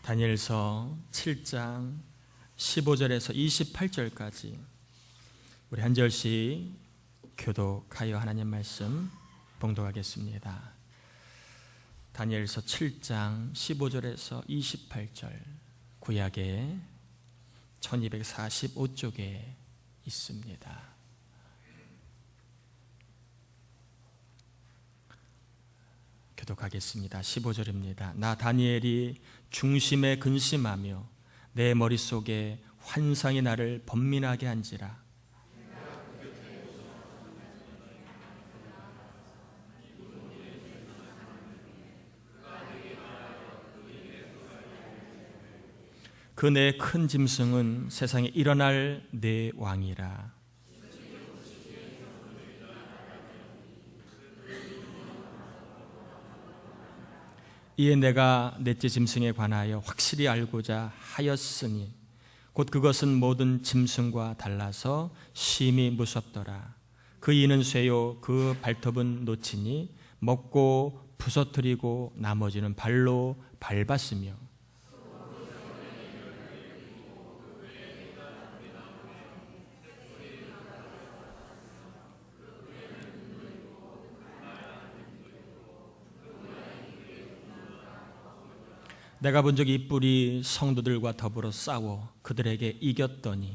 다니엘서 7장 15절에서 28절까지 우리 한 절씩 교독하여 하나님 말씀 봉독하겠습니다. 다니엘서 7장 15절에서 28절, 구약의 1245쪽에 있습니다. 교독하겠습니다. 15절입니다. 나 다니엘이 중심에 근심하며 내 머릿속에 환상이 나를 번민하게 한지라. 그 내 큰 짐승은 세상에 일어날 내 왕이라. 이에 내가 넷째 짐승에 관하여 확실히 알고자 하였으니 곧 그것은 모든 짐승과 달라서 심히 무섭더라. 그 이는 쇠요 그 발톱은 노치니 먹고 부서뜨리고 나머지는 발로 밟았으며 내가 본 적이 이 뿔이 성도들과 더불어 싸워 그들에게 이겼더니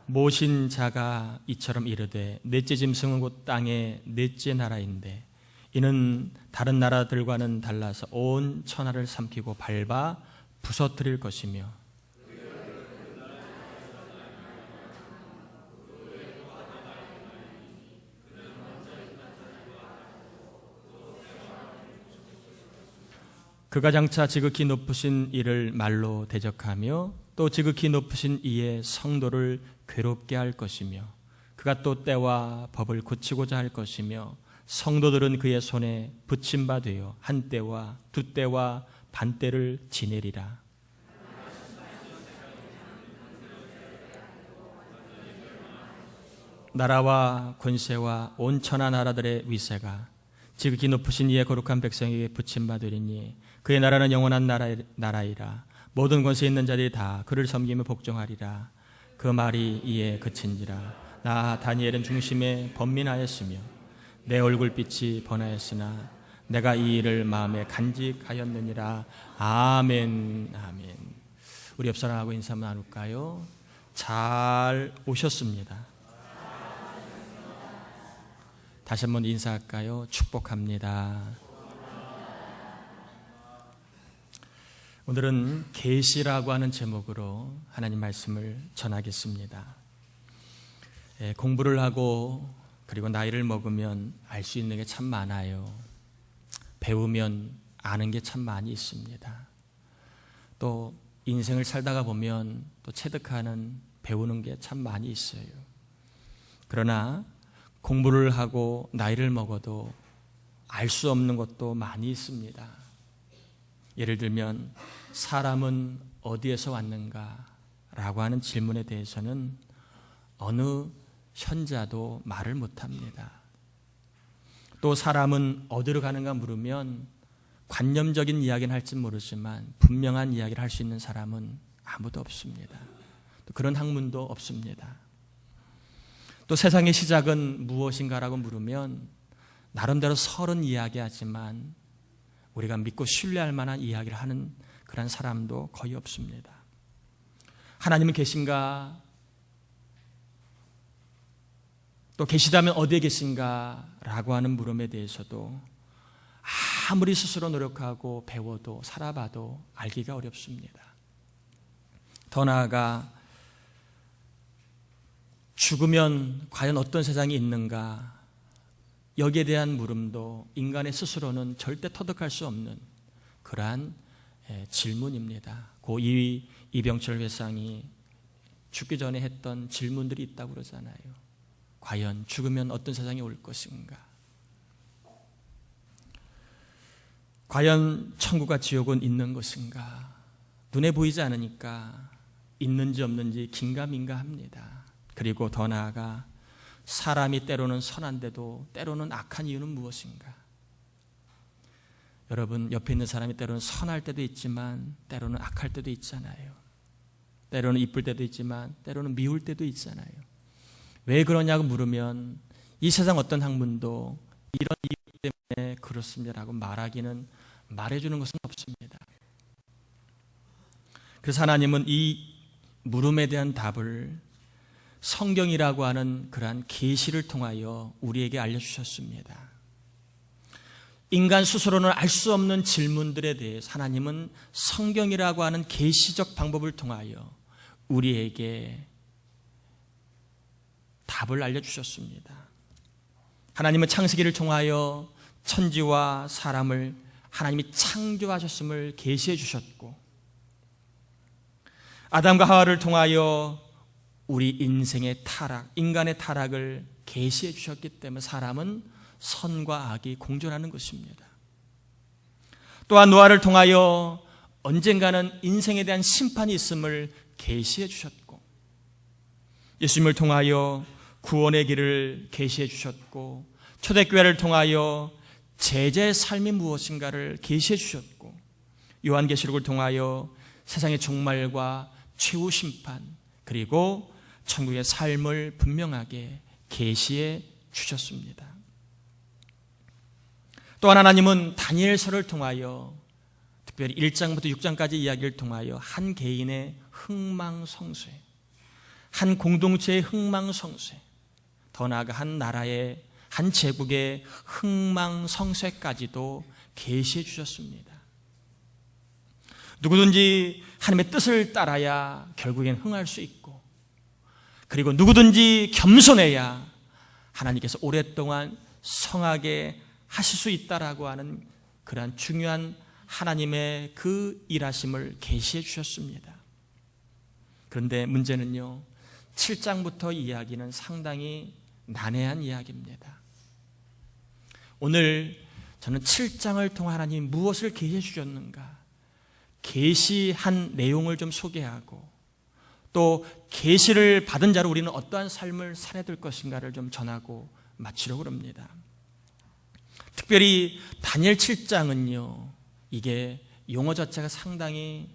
모신 자가 이처럼 이르되 넷째 짐승은 곧 땅의 넷째 나라인데 이는 다른 나라들과는 달라서 온 천하를 삼키고 밟아 부서뜨릴 것이며 그가 장차 지극히 높으신 이를 말로 대적하며 또 지극히 높으신 이의 성도를 괴롭게 할 것이며 그가 또 때와 법을 고치고자 할 것이며 성도들은 그의 손에 붙임 바 되어 한 때와 두 때와 반 때를 지내리라. 나라와 권세와 온 천하 나라들의 위세가 지극히 높으신 이의 거룩한 백성에게 붙임 바 되리니 그의 나라는 영원한 나라이라. 모든 권세 있는 자들이 다 그를 섬기며 복종하리라. 그 말이 이에 그친지라. 나 다니엘은 중심에 번민하였으며 내 얼굴빛이 번하였으나 내가 이 일을 마음에 간직하였느니라. 아멘. 아멘. 우리 옆 사람하고 인사 한번 나눌까요? 잘 오셨습니다. 다시 한번 인사할까요? 축복합니다. 오늘은 계시라고 하는 제목으로 하나님 말씀을 전하겠습니다. 공부를 하고 그리고 나이를 먹으면 알 수 있는 게 참 많아요. 배우면 아는 게 참 많이 있습니다. 또 인생을 살다가 보면 또 체득하는 배우는 게 참 많이 있어요. 그러나 공부를 하고 나이를 먹어도 알 수 없는 것도 많이 있습니다. 예를 들면 사람은 어디에서 왔는가 라고 하는 질문에 대해서는 어느 현자도 말을 못합니다. 또 사람은 어디로 가는가 물으면 관념적인 이야기는 할지 모르지만 분명한 이야기를 할 수 있는 사람은 아무도 없습니다. 또 그런 학문도 없습니다. 또 세상의 시작은 무엇인가라고 물으면 나름대로 설은 이야기하지만 우리가 믿고 신뢰할 만한 이야기를 하는 그런 사람도 거의 없습니다. 하나님은 계신가? 또 계시다면 어디에 계신가? 라고 하는 물음에 대해서도 아무리 스스로 노력하고 배워도 살아봐도 알기가 어렵습니다. 더 나아가 죽으면 과연 어떤 세상이 있는가? 여기에 대한 물음도 인간의 스스로는 절대 터득할 수 없는 그러한 질문입니다. 고 이병철 회장이 죽기 전에 했던 질문들이 있다고 그러잖아요. 과연 죽으면 어떤 세상이 올 것인가? 과연 천국과 지옥은 있는 것인가? 눈에 보이지 않으니까 있는지 없는지 긴가민가합니다. 그리고 더 나아가 사람이 때로는 선한데도 때로는 악한 이유는 무엇인가? 여러분, 옆에 있는 사람이 때로는 선할 때도 있지만 때로는 악할 때도 있잖아요. 때로는 이쁠 때도 있지만 때로는 미울 때도 있잖아요. 왜 그러냐고 물으면 이 세상 어떤 학문도 이런 이유 때문에 그렇습니다라고 말해주는 것은 없습니다. 그래서 하나님은 이 물음에 대한 답을 성경이라고 하는 그러한 계시를 통하여 우리에게 알려주셨습니다. 인간 스스로는 알 수 없는 질문들에 대해서 하나님은 성경이라고 하는 계시적 방법을 통하여 우리에게 답을 알려주셨습니다. 하나님은 창세기를 통하여 천지와 사람을 하나님이 창조하셨음을 계시해 주셨고, 아담과 하와를 통하여 우리 인생의 타락, 인간의 타락을 계시해 주셨기 때문에 사람은 선과 악이 공존하는 것입니다. 또한 노아를 통하여 언젠가는 인생에 대한 심판이 있음을 계시해 주셨고, 예수님을 통하여 구원의 길을 계시해 주셨고, 초대교회를 통하여 제자의 삶이 무엇인가를 계시해 주셨고, 요한계시록을 통하여 세상의 종말과 최후 심판, 그리고 천국의 삶을 분명하게 계시해 주셨습니다. 또한 하나님은 다니엘서를 통하여 특별히 1장부터 6장까지 이야기를 통하여 한 개인의 흥망성쇠, 한 공동체의 흥망성쇠, 더 나아가 한 나라의, 한 제국의 흥망성쇠까지도 계시해 주셨습니다. 누구든지 하나님의 뜻을 따라야 결국엔 흥할 수 있고, 그리고 누구든지 겸손해야 하나님께서 오랫동안 성하게 하실 수 있다라고 하는 그러한 중요한 하나님의 그 일하심을 계시해 주셨습니다. 그런데 문제는요, 7장부터 이야기는 상당히 난해한 이야기입니다. 오늘 저는 7장을 통해 하나님이 무엇을 계시해 주셨는가, 계시한 내용을 좀 소개하고, 또 계시를 받은 자로 우리는 어떠한 삶을 살아야 될 것인가를 좀 전하고 마치려고 합니다. 특별히 다니엘 7장은요, 이게 용어 자체가 상당히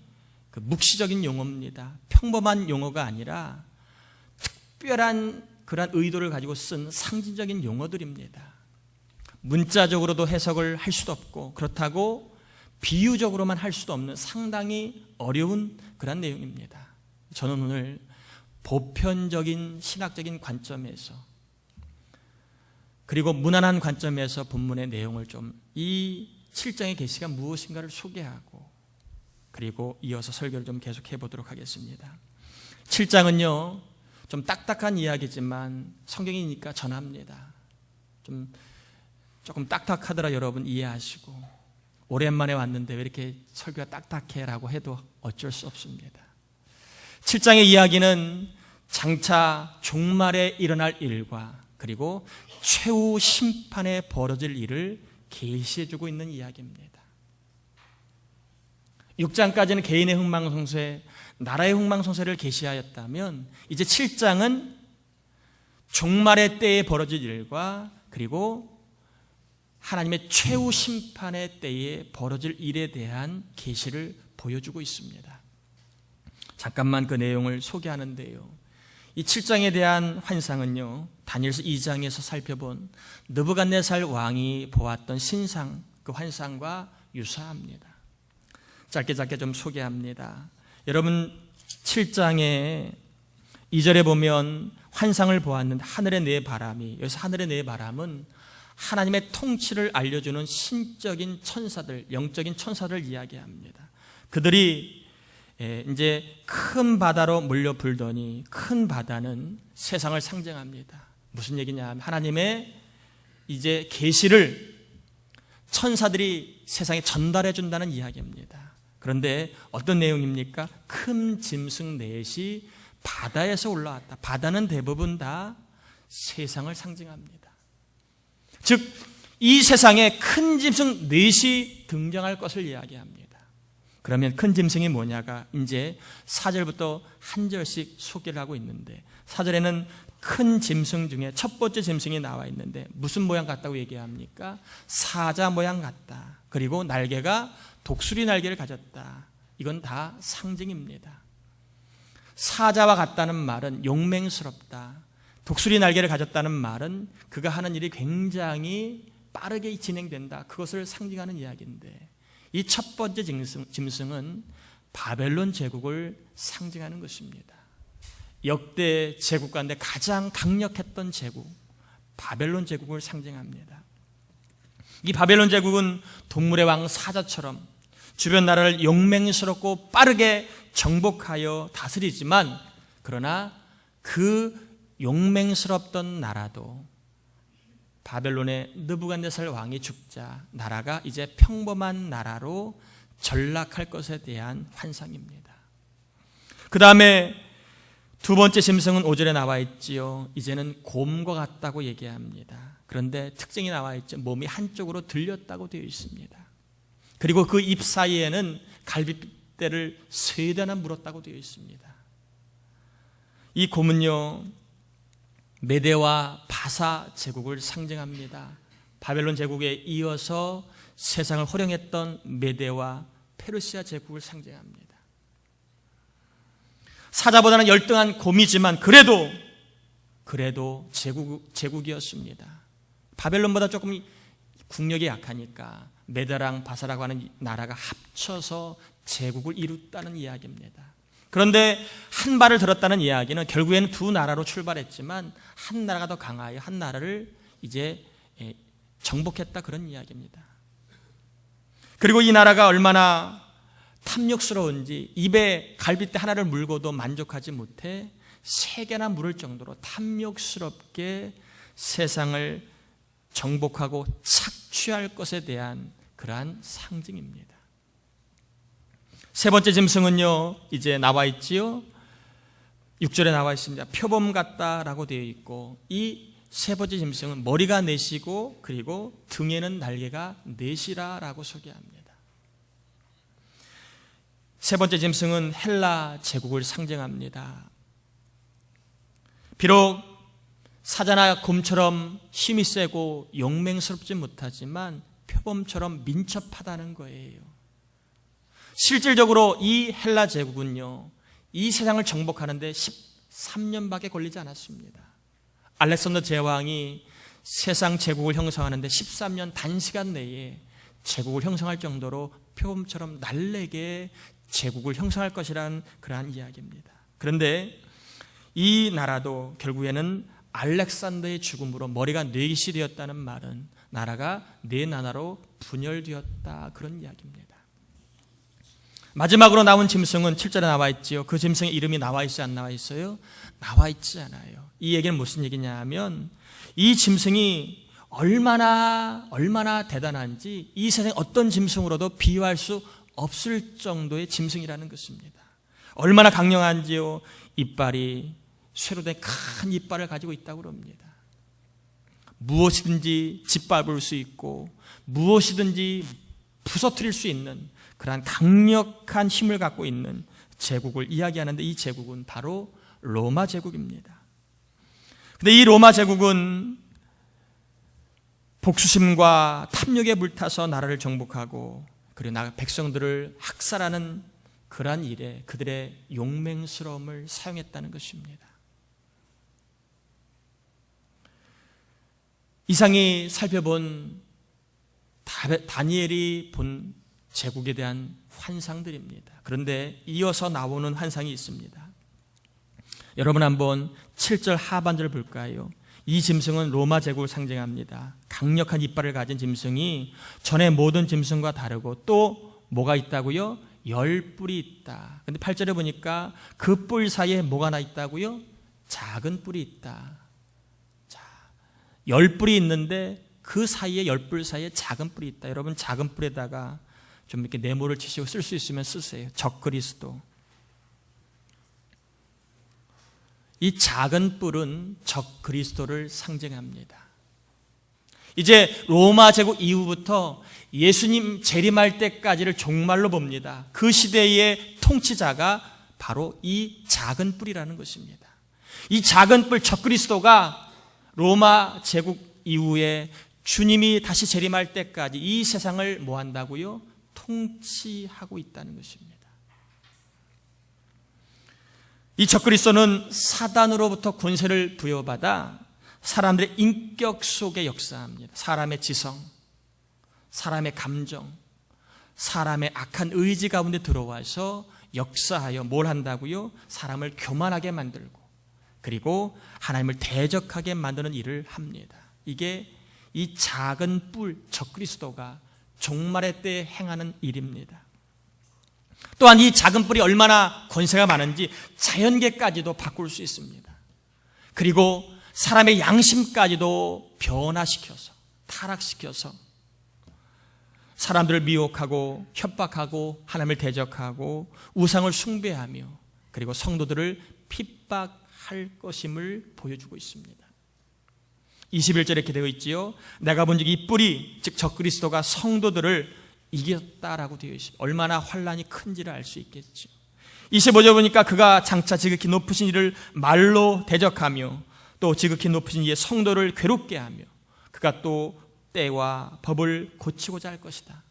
묵시적인 용어입니다. 평범한 용어가 아니라 특별한 그러한 의도를 가지고 쓴 상징적인 용어들입니다. 문자적으로도 해석을 할 수도 없고, 그렇다고 비유적으로만 할 수도 없는 상당히 어려운 그런 내용입니다. 저는 오늘 보편적인 신학적인 관점에서, 그리고 무난한 관점에서 본문의 내용을 좀, 이 7장의 계시가 무엇인가를 소개하고, 그리고 이어서 설교를 좀 계속해 보도록 하겠습니다. 7장은요 좀 딱딱한 이야기지만 성경이니까 전합니다. 조금 딱딱하더라 여러분 이해하시고, 오랜만에 왔는데 왜 이렇게 설교가 딱딱해 라고 해도 어쩔 수 없습니다. 7장의 이야기는 장차 종말에 일어날 일과 그리고 최후 심판에 벌어질 일을 계시해주고 있는 이야기입니다. 6장까지는 개인의 흥망성쇠, 나라의 흥망성쇠를 계시하였다면, 이제 7장은 종말의 때에 벌어질 일과 그리고 하나님의 최후 심판의 때에 벌어질 일에 대한 계시를 보여주고 있습니다. 잠깐만 그 내용을 소개하는데요, 이 7장에 대한 환상은요, 다니엘서 2장에서 살펴본 느부갓네살 왕이 보았던 신상, 그 환상과 유사합니다. 짧게 좀 소개합니다. 여러분, 7장의 2절에 보면 환상을 보았는데 하늘의 네 바람이, 여기서 하늘의 네 바람은 하나님의 통치를 알려주는 신적인 천사들, 영적인 천사들 이야기합니다. 그들이 이제 큰 바다로 몰려 불더니, 큰 바다는 세상을 상징합니다. 무슨 얘기냐 하면 하나님의 이제 계시를 천사들이 세상에 전달해 준다는 이야기입니다. 그런데 어떤 내용입니까? 큰 짐승 넷이 바다에서 올라왔다. 바다는 대부분 다 세상을 상징합니다. 즉, 이 세상에 큰 짐승 넷이 등장할 것을 이야기합니다. 그러면 큰 짐승이 뭐냐가 이제 4절부터 한 절씩 소개를 하고 있는데, 4절에는 큰 짐승 중에 첫 번째 짐승이 나와 있는데 무슨 모양 같다고 얘기합니까? 사자 모양 같다. 그리고 날개가 독수리 날개를 가졌다. 이건 다 상징입니다. 사자와 같다는 말은 용맹스럽다. 독수리 날개를 가졌다는 말은 그가 하는 일이 굉장히 빠르게 진행된다. 그것을 상징하는 이야기인데 이 첫 번째 짐승은 바벨론 제국을 상징하는 것입니다. 역대 제국 가운데 가장 강력했던 제국, 바벨론 제국을 상징합니다. 이 바벨론 제국은 동물의 왕 사자처럼 주변 나라를 용맹스럽고 빠르게 정복하여 다스리지만 그러나 그 용맹스럽던 나라도 바벨론의 느부갓네살 왕이 죽자 나라가 이제 평범한 나라로 전락할 것에 대한 환상입니다. 그 다음에 두 번째 짐승은 5절에 나와 있지요. 이제는 곰과 같다고 얘기합니다. 그런데 특징이 나와 있죠. 몸이 한쪽으로 들렸다고 되어 있습니다. 그리고 그 입 사이에는 갈빗대를 3대나 물었다고 되어 있습니다. 이 곰은요, 메대와 바사 제국을 상징합니다. 바벨론 제국에 이어서 세상을 호령했던 메대와 페르시아 제국을 상징합니다. 사자보다는 열등한 곰이지만 그래도 제국이었습니다. 바벨론보다 조금 국력이 약하니까 메대랑 바사라고 하는 나라가 합쳐서 제국을 이뤘다는 이야기입니다. 그런데 한 발을 들었다는 이야기는 결국에는 두 나라로 출발했지만 한 나라가 더 강하여 한 나라를 이제 정복했다, 그런 이야기입니다. 그리고 이 나라가 얼마나 탐욕스러운지 입에 갈빗대 하나를 물고도 만족하지 못해 3개나 물을 정도로 탐욕스럽게 세상을 정복하고 착취할 것에 대한 그러한 상징입니다. 세 번째 짐승은요, 이제 나와 있지요. 6절에 나와 있습니다. 표범 같다라고 되어 있고, 이 세 번째 짐승은 머리가 넷이고 그리고 등에는 날개가 넷이라고 소개합니다. 세 번째 짐승은 헬라 제국을 상징합니다. 비록 사자나 곰처럼 힘이 세고 용맹스럽지 못하지만 표범처럼 민첩하다는 거예요. 실질적으로 이 헬라 제국은요, 이 세상을 정복하는데 13년밖에 걸리지 않았습니다. 알렉산더 제왕이 세상 제국을 형성하는데 13년 단시간 내에 제국을 형성할 정도로 표범처럼 날래게 제국을 형성할 것이라는 그러한 이야기입니다. 그런데 이 나라도 결국에는 알렉산더의 죽음으로 머리가 넷이 되었다는 말은 나라가 네 나라로 분열되었다, 그런 이야기입니다. 마지막으로 나온 짐승은 7절에 나와 있지요. 그 짐승의 이름이 나와 있어요, 안 나와 있어요? 나와 있지 않아요. 이 얘기는 무슨 얘기냐 하면 이 짐승이 얼마나 대단한지 이 세상에 어떤 짐승으로도 비유할 수 없을 정도의 짐승이라는 것입니다. 얼마나 강력한지요. 이빨이 쇠로 된 큰 이빨을 가지고 있다고 합니다. 무엇이든지 짓밟을 수 있고 무엇이든지 부서뜨릴 수 있는 그러한 강력한 힘을 갖고 있는 제국을 이야기하는데, 이 제국은 바로 로마 제국입니다. 근데 이 로마 제국은 복수심과 탐욕에 물타서 나라를 정복하고 그리고 백성들을 학살하는 그러한 일에 그들의 용맹스러움을 사용했다는 것입니다. 이상이 살펴본 다니엘이 본 제국에 대한 환상들입니다. 그런데 이어서 나오는 환상이 있습니다. 여러분 한번 7절 하반절을 볼까요? 이 짐승은 로마 제국을 상징합니다. 강력한 이빨을 가진 짐승이 전에 모든 짐승과 다르고 또 뭐가 있다고요? 10뿔이 있다. 근데 8절에 보니까 그 뿔 사이에 뭐가 나 있다고요? 작은 뿔이 있다. 자, 10뿔이 있는데 그 사이에 10뿔 사이에 작은 뿔이 있다. 여러분 작은 뿔에다가 좀 이렇게 네모를 치시고 쓸 수 있으면 쓰세요. 적그리스도. 이 작은 뿔은 적그리스도를 상징합니다. 이제 로마 제국 이후부터 예수님 재림할 때까지를 종말로 봅니다. 그 시대의 통치자가 바로 이 작은 뿔이라는 것입니다. 이 작은 뿔 적그리스도가 로마 제국 이후에 주님이 다시 재림할 때까지 이 세상을 뭐 한다고요? 통치하고 있다는 것입니다. 이 적그리스도는 사단으로부터 권세를 부여받아 사람들의 인격 속에 역사합니다. 사람의 지성, 사람의 감정, 사람의 악한 의지 가운데 들어와서 역사하여 뭘 한다고요? 사람을 교만하게 만들고 그리고 하나님을 대적하게 만드는 일을 합니다. 이게 이 작은 뿔 적그리스도가 종말의 때에 행하는 일입니다. 또한 이 작은 뿔이 얼마나 권세가 많은지 자연계까지도 바꿀 수 있습니다. 그리고 사람의 양심까지도 변화시켜서 타락시켜서 사람들을 미혹하고 협박하고 하나님을 대적하고 우상을 숭배하며 그리고 성도들을 핍박할 것임을 보여주고 있습니다. 21절에 이렇게 되어 있지요. 내가 본 적 이 뿔이 즉 적그리스도가 성도들을 이겼다라고 되어 있습니다. 얼마나 환란이 큰지를 알 수 있겠죠. 25절 보니까 그가 장차 지극히 높으신 이를 말로 대적하며 또 지극히 높으신 이의 성도를 괴롭게 하며 그가 또 때와 법을 고치고자 할 것이다.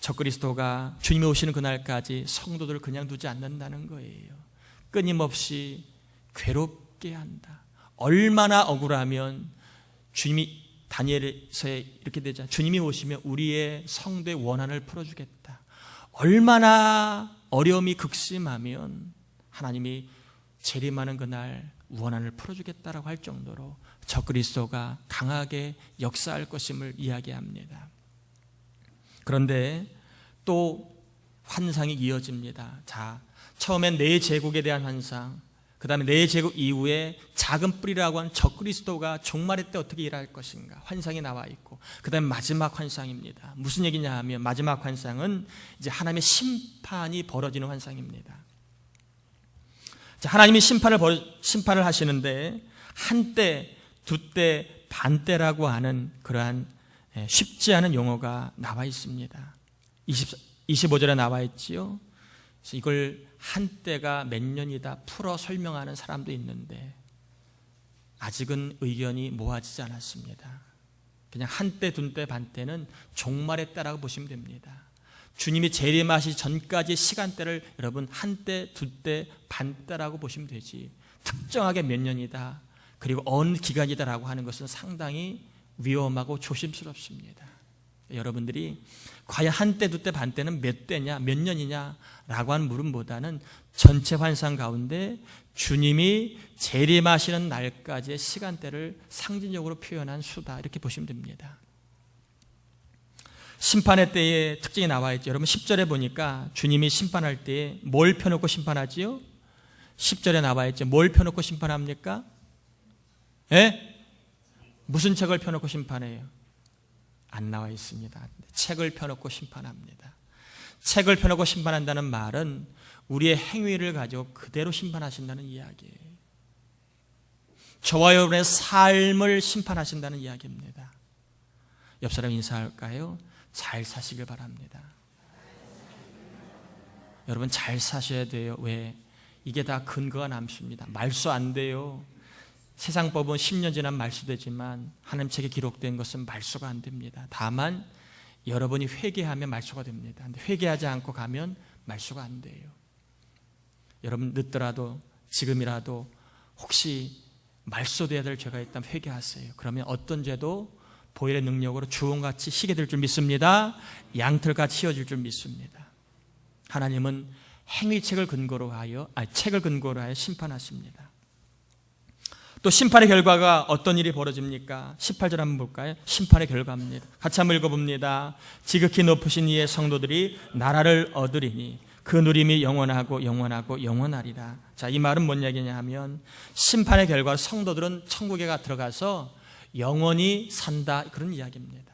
적그리스도가 주님이 오시는 그날까지 성도들을 그냥 두지 않는다는 거예요. 끊임없이 괴롭게 한다. 얼마나 억울하면 주님이 다니엘서에 이렇게 되자 주님이 오시면 우리의 성도의 원한을 풀어주겠다. 얼마나 어려움이 극심하면 하나님이 재림하는 그날 원한을 풀어주겠다라고 할 정도로 적그리스도가 강하게 역사할 것임을 이야기합니다. 그런데 또 환상이 이어집니다. 자, 처음엔 네 제국에 대한 환상, 그 다음에 네 제국 이후에 작은 뿔이라고 하는 적그리스도가 종말의 때 어떻게 일할 것인가 환상이 나와 있고, 그 다음에 마지막 환상입니다. 무슨 얘기냐 하면 마지막 환상은 이제 하나님의 심판이 벌어지는 환상입니다. 자, 하나님이 심판을 하시는데 한때, 두때, 반때라고 하는 그러한 쉽지 않은 용어가 나와 있습니다. 25절에 나와 있지요. 그래서 이걸 한때가 몇 년이다 풀어 설명하는 사람도 있는데 아직은 의견이 모아지지 않았습니다. 그냥 한때, 둔때, 반때는 종말의 때라고 보시면 됩니다. 주님이 재림하시기 전까지의 시간대를 여러분 한때, 두때, 반때라고 보시면 되지 특정하게 몇 년이다 그리고 어느 기간이다라고 하는 것은 상당히 위험하고 조심스럽습니다. 여러분들이 과연 한때, 두때, 반때는 몇 때냐, 몇 년이냐라고 하는 물음보다는 전체 환상 가운데 주님이 재림하시는 날까지의 시간대를 상징적으로 표현한 수다 이렇게 보시면 됩니다. 심판의 때의 특징이 나와 있죠. 여러분 10절에 보니까 주님이 심판할 때에 뭘 펴놓고 심판하지요? 10절에 나와 있죠. 뭘 펴놓고 심판합니까? 예? 무슨 책을 펴놓고 심판해요? 안 나와 있습니다. 책을 펴놓고 심판합니다. 책을 펴놓고 심판한다는 말은 우리의 행위를 가지고 그대로 심판하신다는 이야기예요. 저와 여러분의 삶을 심판하신다는 이야기입니다. 옆 사람 인사할까요? 잘 사시길 바랍니다. 여러분 잘 사셔야 돼요. 왜? 이게 다 근거가 남습니다. 말소 안 돼요. 세상 법은 10년 지난 말소되지만 하나님 책에 기록된 것은 말소가 안 됩니다. 다만 여러분이 회개하면 말소가 됩니다. 근데 회개하지 않고 가면 말소가 안 돼요. 여러분 늦더라도 지금이라도 혹시 말소돼야 될 죄가 있다면 회개하세요. 그러면 어떤 죄도 보혈의 능력으로 주홍같이 희게 될 줄 믿습니다. 양털같이 휘어질 줄 믿습니다. 하나님은 행위책을 근거로 하여 책을 근거로 하여 심판하십니다. 또 심판의 결과가 어떤 일이 벌어집니까? 18절 한번 볼까요? 심판의 결과입니다. 같이 한번 읽어봅니다. 지극히 높으신 이의 성도들이 나라를 얻으리니 그 누림이 영원하고 영원하고 영원하리라. 자, 이 말은 뭔 얘기냐 하면 심판의 결과 성도들은 천국에 들어가서 영원히 산다 그런 이야기입니다.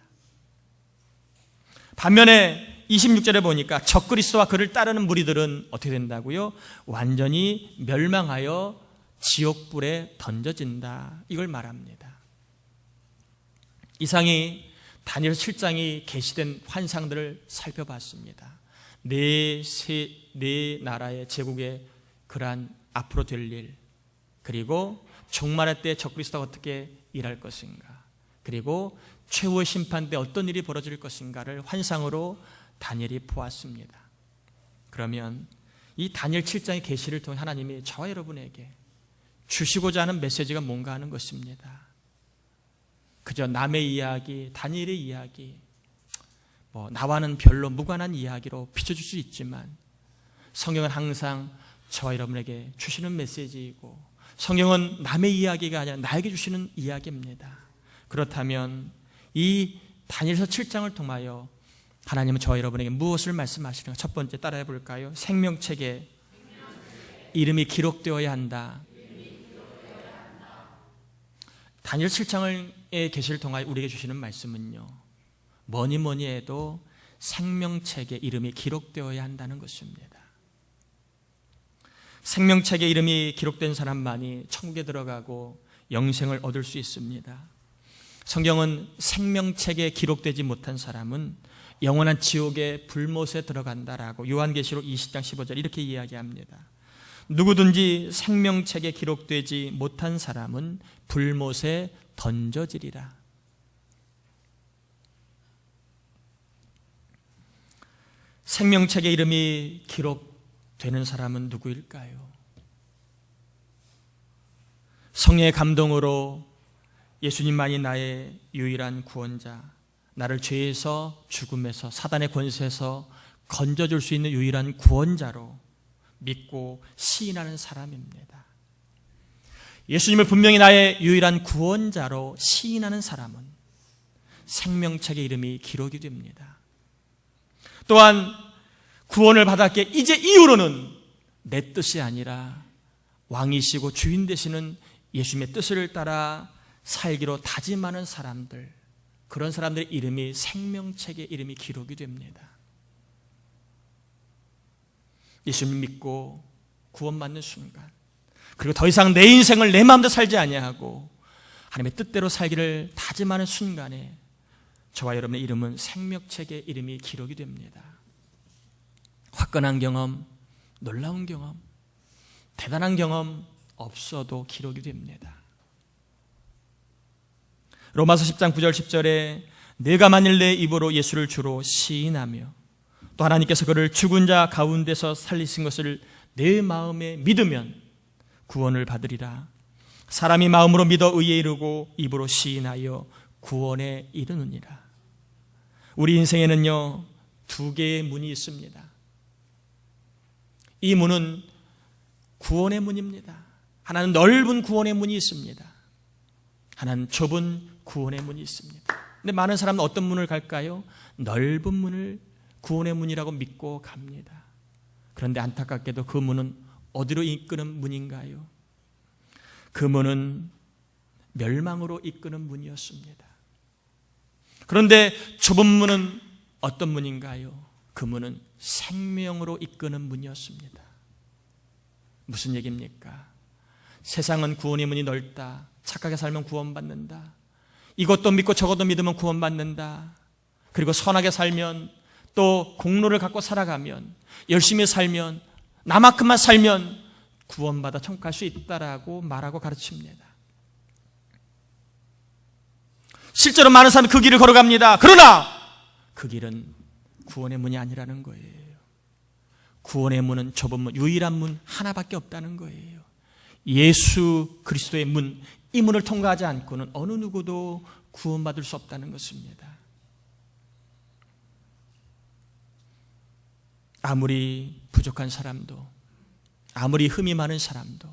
반면에 26절에 보니까 적그리스도와 그를 따르는 무리들은 어떻게 된다고요? 완전히 멸망하여 지옥불에 던져진다 이걸 말합니다. 이상이 다니엘 7장이 계시된 환상들을 살펴봤습니다. 네 나라의 제국의 그러한 앞으로 될 일, 그리고 종말의 때 적그리스도가 어떻게 일할 것인가, 그리고 최후의 심판 때 어떤 일이 벌어질 것인가를 환상으로 다니엘이 보았습니다. 그러면 이 다니엘 7장의 계시를 통해 하나님이 저와 여러분에게 주시고자 하는 메시지가 뭔가 하는 것입니다. 그저 남의 이야기, 다니엘의 이야기, 나와는 별로 무관한 이야기로 비춰줄 수 있지만 성경은 항상 저와 여러분에게 주시는 메시지이고, 성경은 남의 이야기가 아니라 나에게 주시는 이야기입니다. 그렇다면 이 다니엘서 7장을 통하여 하나님은 저와 여러분에게 무엇을 말씀하시는가? 첫 번째 따라해 볼까요? 생명책에 이름이 기록되어야 한다. 다니엘 7장의 계시를 통하여 우리에게 주시는 말씀은요, 뭐니 해도 생명책에 이름이 기록되어야 한다는 것입니다. 생명책에 이름이 기록된 사람만이 천국에 들어가고 영생을 얻을 수 있습니다. 성경은 생명책에 기록되지 못한 사람은 영원한 지옥의 불못에 들어간다라고 요한계시록 20장 15절 이렇게 이야기합니다. 누구든지 생명책에 기록되지 못한 사람은 불못에 던져지리라. 생명책에 이름이 기록되는 사람은 누구일까요? 성령의 감동으로 예수님만이 나의 유일한 구원자, 나를 죄에서, 죽음에서, 사단의 권세에서 건져줄 수 있는 유일한 구원자로 믿고 시인하는 사람입니다. 예수님을 분명히 나의 유일한 구원자로 시인하는 사람은 생명책의 이름이 기록이 됩니다. 또한 구원을 받았기에 이제 이후로는 내 뜻이 아니라 왕이시고 주인 되시는 예수님의 뜻을 따라 살기로 다짐하는 사람들, 그런 사람들의 이름이 생명책의 이름이 기록이 됩니다. 예수님 믿고 구원받는 순간, 그리고 더 이상 내 인생을 내 마음대로 살지 아니하고 하나님의 뜻대로 살기를 다짐하는 순간에 저와 여러분의 이름은 생명책의 이름이 기록이 됩니다. 화끈한 경험, 놀라운 경험, 대단한 경험 없어도 기록이 됩니다. 로마서 10장 9절 10절에 내가 만일 내 입으로 예수를 주로 시인하며 또 하나님께서 그를 죽은 자 가운데서 살리신 것을 내 마음에 믿으면 구원을 받으리라. 사람이 마음으로 믿어 의에 이르고 입으로 시인하여 구원에 이르느니라. 우리 인생에는요, 두 개의 문이 있습니다. 이 문은 구원의 문입니다. 하나는 넓은 구원의 문이 있습니다. 하나는 좁은 구원의 문이 있습니다. 근데 많은 사람은 어떤 문을 갈까요? 넓은 문을 구원의 문이라고 믿고 갑니다. 그런데 안타깝게도 그 문은 어디로 이끄는 문인가요? 그 문은 멸망으로 이끄는 문이었습니다. 그런데 좁은 문은 어떤 문인가요? 그 문은 생명으로 이끄는 문이었습니다. 무슨 얘기입니까? 세상은 구원의 문이 넓다. 착하게 살면 구원받는다. 이것도 믿고 저것도 믿으면 구원받는다. 그리고 선하게 살면, 또 공로를 갖고 살아가면, 열심히 살면, 나만큼만 살면 구원받아 천국 갈 수 있다라고 말하고 가르칩니다. 실제로 많은 사람이 그 길을 걸어갑니다. 그러나 그 길은 구원의 문이 아니라는 거예요. 구원의 문은 좁은 문, 유일한 문 하나밖에 없다는 거예요. 예수 그리스도의 문, 이 문을 통과하지 않고는 어느 누구도 구원받을 수 없다는 것입니다. 아무리 부족한 사람도, 아무리 흠이 많은 사람도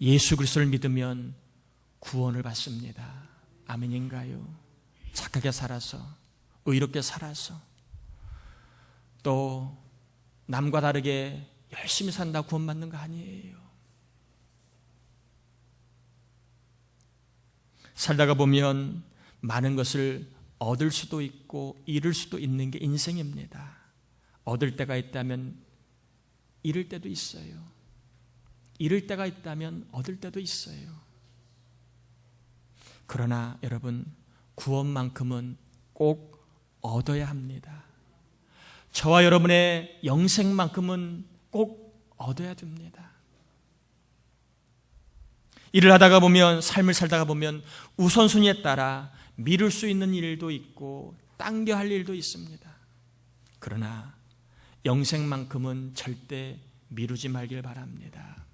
예수 그리스도를 믿으면 구원을 받습니다. 아멘인가요? 착하게 살아서, 의롭게 살아서, 또 남과 다르게 열심히 산다 구원받는 거 아니에요. 살다가 보면 많은 것을 얻을 수도 있고 잃을 수도 있는 게 인생입니다. 얻을 때가 있다면 잃을 때도 있어요. 잃을 때가 있다면 얻을 때도 있어요. 그러나 여러분, 구원만큼은 꼭 얻어야 합니다. 저와 여러분의 영생만큼은 꼭 얻어야 됩니다. 일을 하다가 보면, 삶을 살다가 보면 우선순위에 따라 미룰 수 있는 일도 있고 당겨 할 일도 있습니다. 그러나 영생만큼은 절대 미루지 말길 바랍니다.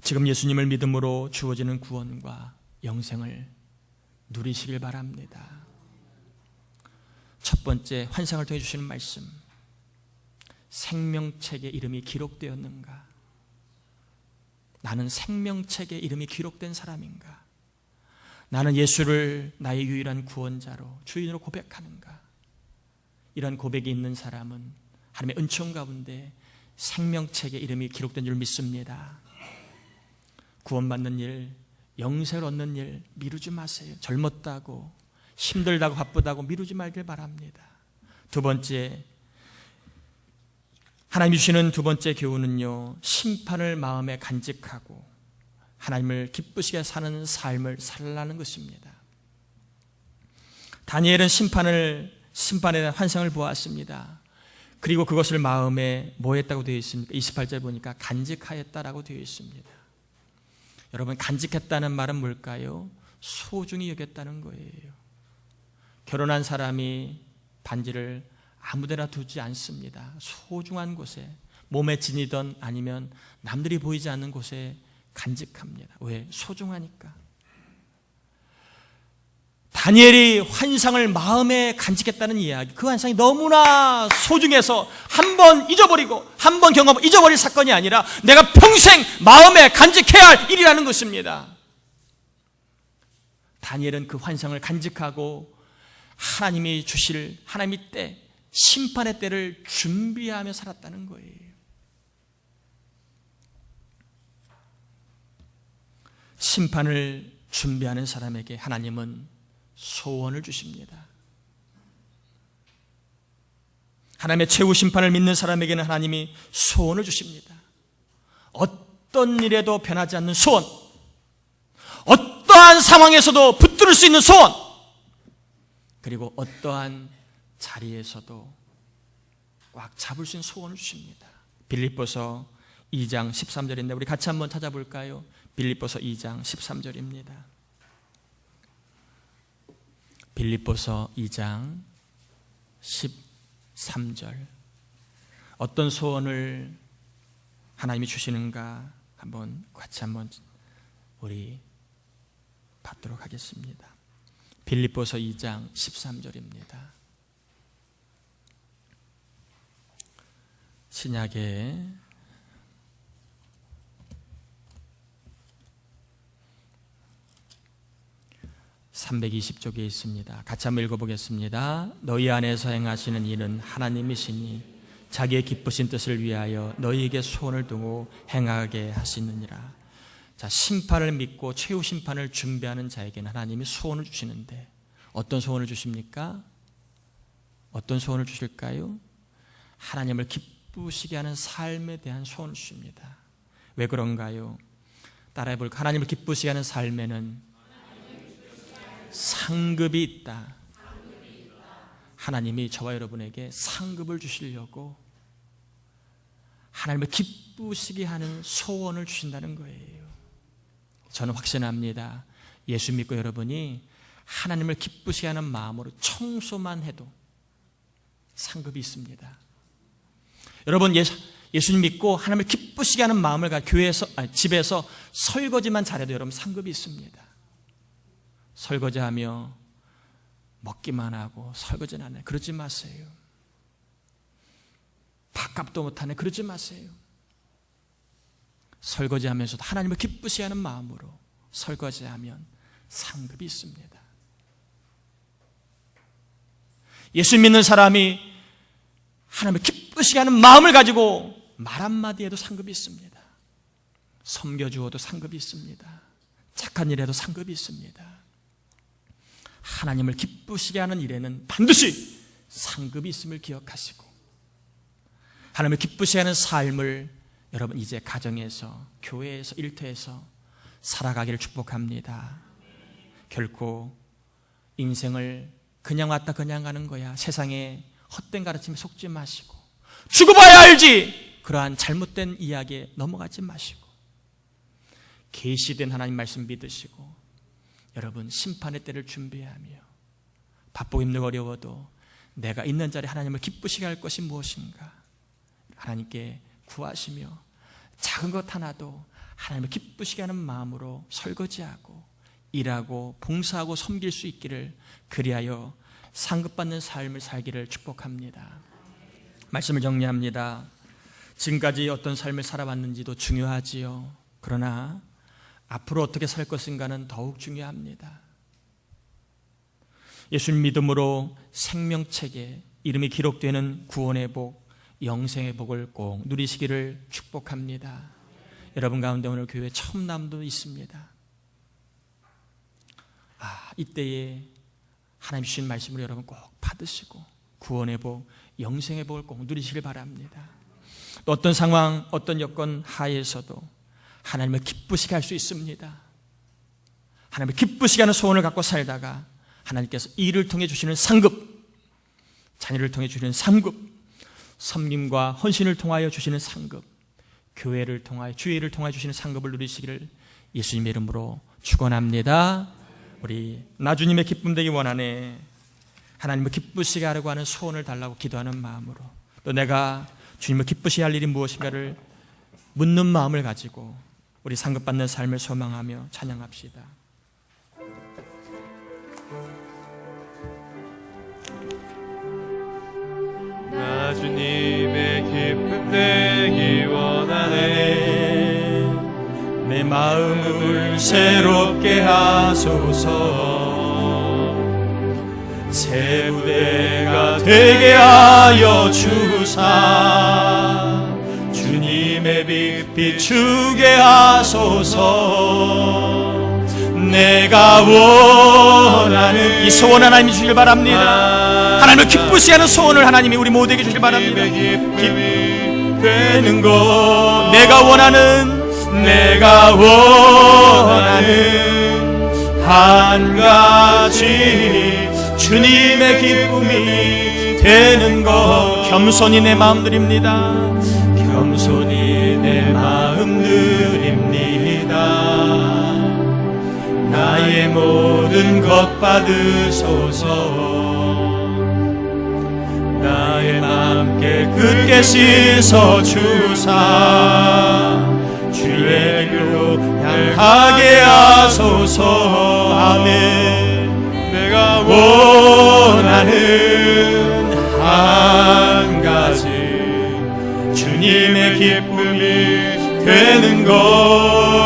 지금 예수님을 믿음으로 주어지는 구원과 영생을 누리시길 바랍니다. 첫 번째, 환상을 통해 주시는 말씀, 생명책에 이름이 기록되었는가? 나는 생명책에 이름이 기록된 사람인가? 나는 예수를 나의 유일한 구원자로, 주인으로 고백하는가? 이런 고백이 있는 사람은 하나님의 은총 가운데 생명책에 이름이 기록된 줄 믿습니다. 구원받는 일, 영생을 얻는 일 미루지 마세요. 젊었다고, 힘들다고, 바쁘다고 미루지 말길 바랍니다. 두 번째, 하나님이 주시는 두 번째 교훈은요, 심판을 마음에 간직하고 하나님을 기쁘시게 사는 삶을 살라는 것입니다. 다니엘은 심판에 대한 환상을 보았습니다. 그리고 그것을 마음에 뭐 했다고 되어 있습니까? 28절 보니까 간직하였다라고 되어 있습니다. 여러분, 간직했다는 말은 뭘까요? 소중히 여겼다는 거예요. 결혼한 사람이 반지를 아무데나 두지 않습니다. 소중한 곳에, 몸에 지니던 아니면 남들이 보이지 않는 곳에 간직합니다. 왜? 소중하니까. 다니엘이 환상을 마음에 간직했다는 이야기, 그 환상이 너무나 소중해서 한 번 잊어버리고 한 번 경험 잊어버릴 사건이 아니라 내가 평생 마음에 간직해야 할 일이라는 것입니다. 다니엘은 그 환상을 간직하고 하나님이 주실 하나님의 때, 심판의 때를 준비하며 살았다는 거예요. 심판을 준비하는 사람에게 하나님은 소원을 주십니다. 하나님의 최후 심판을 믿는 사람에게는 하나님이 소원을 주십니다. 어떤 일에도 변하지 않는 소원, 어떠한 상황에서도 붙들 수 있는 소원, 그리고 어떠한 자리에서도 꽉 잡을 수 있는 소원을 주십니다. 빌립보서 2장 13절인데 우리 같이 한번 찾아볼까요? 빌립보서 2장 13절입니다. 빌립보서 2장 13절. 어떤 소원을 하나님이 주시는가 같이 한번 우리 받도록 하겠습니다. 빌립보서 2장 13절입니다. 신약에 (320쪽에) 있습니다. 같이 한번 읽어보겠습니다. 너희 안에서 행하시는 일은 하나님이시니 자기의 기쁘신 뜻을 위하여 너희에게 소원을 두고 행하게 하시느니라. 자, 심판을 믿고 최후 심판을 준비하는 자에게는 하나님이 소원을 주시는데 어떤 소원을 주십니까? 어떤 소원을 주실까요? 하나님을 기쁘시게 하는 삶에 대한 소원을 주십니다. 왜 그런가요? 따라해볼까요? 하나님을 기쁘시게 하는 삶에는 상급이 있다. 하나님이 저와 여러분에게 상급을 주시려고 하나님을 기쁘시게 하는 소원을 주신다는 거예요. 저는 확신합니다. 예수 믿고 여러분이 하나님을 기쁘시게 하는 마음으로 청소만 해도 상급이 있습니다. 여러분, 예수님 믿고 하나님을 기쁘시게 하는 마음을 집에서 설거지만 잘해도 여러분 상급이 있습니다. 설거지하며 먹기만 하고 설거지는 안 해. 그러지 마세요. 밥값도 못하네. 그러지 마세요. 설거지하면서도 하나님을 기쁘시게 하는 마음으로 설거지하면 상급이 있습니다. 예수 믿는 사람이 하나님을 기쁘시게 하는 마음을 가지고 말 한마디에도 상급이 있습니다. 섬겨주어도 상급이 있습니다. 착한 일에도 상급이 있습니다. 하나님을 기쁘시게 하는 일에는 반드시 상급이 있음을 기억하시고 하나님을 기쁘시게 하는 삶을 여러분 이제 가정에서, 교회에서, 일터에서 살아가기를 축복합니다. 결코 인생을 그냥 왔다 그냥 가는 거야, 세상에 헛된 가르침에 속지 마시고, 죽어봐야 알지, 그러한 잘못된 이야기에 넘어가지 마시고, 계시된 하나님 말씀 믿으시고, 여러분 심판의 때를 준비하며 바쁘고 힘들고 어려워도 내가 있는 자리에 하나님을 기쁘시게 할 것이 무엇인가 하나님께 구하시며, 작은 것 하나도 하나님을 기쁘시게 하는 마음으로 설거지하고 일하고 봉사하고 섬길 수 있기를, 그리하여 상급받는 삶을 살기를 축복합니다. 말씀을 정리합니다. 지금까지 어떤 삶을 살아왔는지도 중요하지요. 그러나 앞으로 어떻게 살 것인가는 더욱 중요합니다. 예수님 믿음으로 생명책에 이름이 기록되는 구원의 복, 영생의 복을 꼭 누리시기를 축복합니다. 여러분 가운데 오늘 교회 처음 남도 있습니다. 이때에 하나님 주신 말씀을 여러분 꼭 받으시고 구원의 복, 영생의 복을 꼭 누리시길 바랍니다. 또 어떤 상황, 어떤 여건 하에서도 하나님을 기쁘시게 할 수 있습니다. 하나님을 기쁘시게 하는 소원을 갖고 살다가 하나님께서 일을 통해 주시는 상급, 자녀를 통해 주시는 상급, 섬김과 헌신을 통하여 주시는 상급, 교회를 통하여, 주의를 통하여 주시는 상급을 누리시기를 예수님의 이름으로 축원합니다. 우리 나주님의 기쁨 되기 원하네. 하나님을 기쁘시게 하려고 하는 소원을 달라고 기도하는 마음으로, 또 내가 주님을 기쁘시게 할 일이 무엇인가를 묻는 마음을 가지고 우리 상급받는 삶을 소망하며 찬양합시다. 나 주님의 기쁨 되기 원하네. 내 마음을 새롭게 하소서. 새 무대가 되게 하여 주사 주님의 빛 비추게 하소서. 내가 원하는 이 소원 하나님이 주길 바랍니다. 하나님을 기쁘시게 하는 소원을 하나님이 우리 모두에게 주길 바랍니다. 되는 것, 내가 원하는 한 가지 주님의 기쁨이 되는 것. 겸손히 내 마음 드립니다. 겸손히 내 마음 드립니다. 나의 모든 것 받으소서. 나의 맘 깨끗게 씻어 주사 주의 길로 향하게 하소서. 아멘. 내가 원하는 한 가지 주님의 기쁨이 되는 것.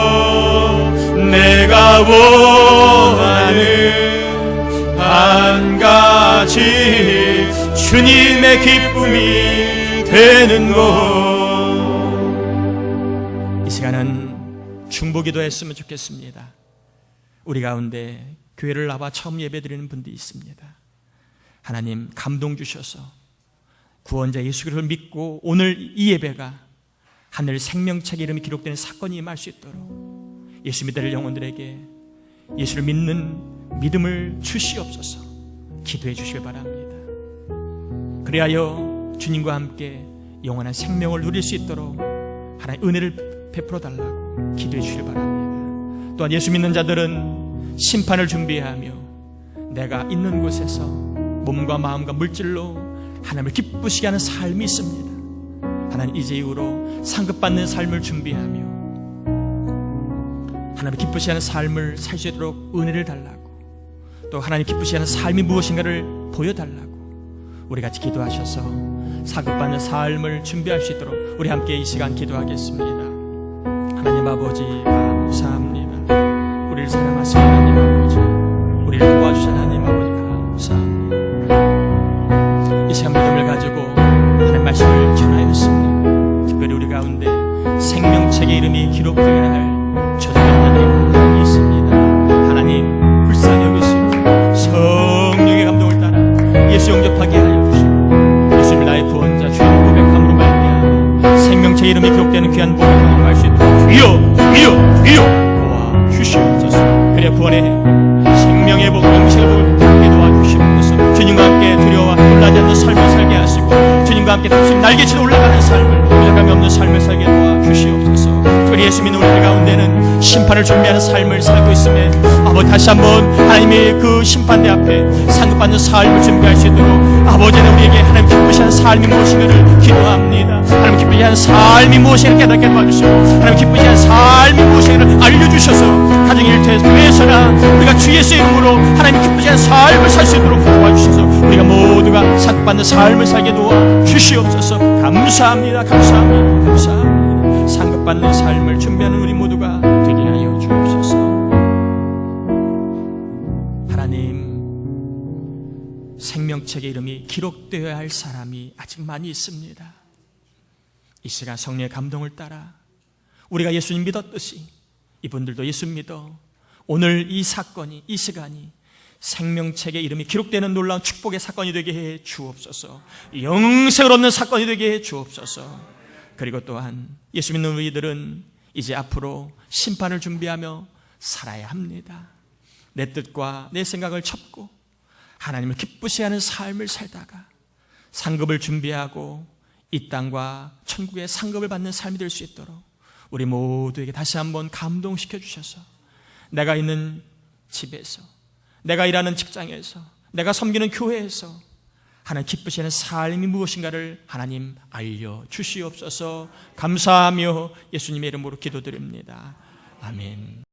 내가 원하는 한 가지 주님의 기쁨이 되는 것. 이 시간은 중보기도 했으면 좋겠습니다. 우리 가운데 교회를 나와 처음 예배드리는 분들이 있습니다. 하나님 감동 주셔서 구원자 예수 그리스도를 믿고 오늘 이 예배가 하늘 생명책에 이름이 기록되는 사건이 임할 수 있도록 예수 믿을 영혼들에게 예수를 믿는 믿음을 주시옵소서. 기도해 주시길 바랍니다. 그리하여 주님과 함께 영원한 생명을 누릴 수 있도록 하나님 은혜를 베풀어 달라고 기도해 주시길 바랍니다. 또한 예수 믿는 자들은 심판을 준비하며 내가 있는 곳에서 몸과 마음과 물질로 하나님을 기쁘시게 하는 삶이 있습니다. 하나님 이제 이후로 상급받는 삶을 준비하며 하나님 기쁘시게 하는 삶을 살 수 있도록 은혜를 달라고, 또 하나님 기쁘시게 하는 삶이 무엇인가를 보여달라고 우리 같이 기도하셔서 상급받는 삶을 준비할 수 있도록 우리 함께 이 시간 기도하겠습니다. 하나님 아버지 감사합니다. 우리를 사랑하신 하나님 아버지, 우리를 도와주신 하나님 아버지 감사합니다. 이 시간 믿음을 가지고 하나님 말씀을 전하였습니다. 특별히 우리 가운데 생명책의 이름이 기록되어야 할 저주받는 있습니다. 하나님 불쌍히 여기시고 성령의 감동을 따라 예수 영접하게 하여 주시고 예수님을 나의 구원자 주님 고백함으로 말미암아 생명책의 이름이 기록되는 귀한 복을 경험할 수 있도록 주여 도와주시옵소서. 그래 구원의 생명의 복, 영생의 복을 함께 도와주시옵소서. 주님과 함께 두려워하고 놀라지 않는 삶을 살게 하시고 주님과 함께 당신 날개치러 올라가는 삶을, 부족함이 없는 삶을 살게 도와 주시옵소서. 특별히 예수 믿는 우리 가운데는 심판을 준비하는 삶을 살고 있음에 아버지 다시 한번 하나님의 그 심판대 앞에 상급받는 삶을 준비할 수 있도록 아버지는 우리에게 하나님 기쁘시는 삶이 무엇인가를 기도합니다. 하나님 기쁘시는 삶이 무엇인가를 깨닫게 도와주시고 하나님 기쁘시는 삶이 무엇인가를 알려주셔서 가정 일터에서 교회에서나 우리가 주 예수의 이름으로 하나님 기쁘시는 삶을 살 수 있도록 도와주셔서 우리가 모두가 상급받는 삶을 살게 도와 주시옵소서. 감사합니다. 감사합니다. 감사합니다. 상급받는 삶을 준비하는 우리 모두가 되게 하여 주옵소서. 하나님, 생명책의 이름이 기록되어야 할 사람이 아직 많이 있습니다. 이 시간 성령의 감동을 따라 우리가 예수님 믿었듯이 이분들도 예수 믿어 오늘 이 사건이, 이 시간이 생명책의 이름이 기록되는 놀라운 축복의 사건이 되게 해 주옵소서. 영생을 얻는 사건이 되게 해 주옵소서. 그리고 또한 예수 믿는 우리들은 이제 앞으로 심판을 준비하며 살아야 합니다. 내 뜻과 내 생각을 접고 하나님을 기쁘시하는 삶을 살다가 상급을 준비하고 이 땅과 천국의 상급을 받는 삶이 될 수 있도록 우리 모두에게 다시 한번 감동시켜 주셔서 내가 있는 집에서, 내가 일하는 직장에서, 내가 섬기는 교회에서 하나님 기쁘시는 삶이 무엇인가를 하나님 알려주시옵소서. 감사하며 예수님의 이름으로 기도드립니다. 아멘.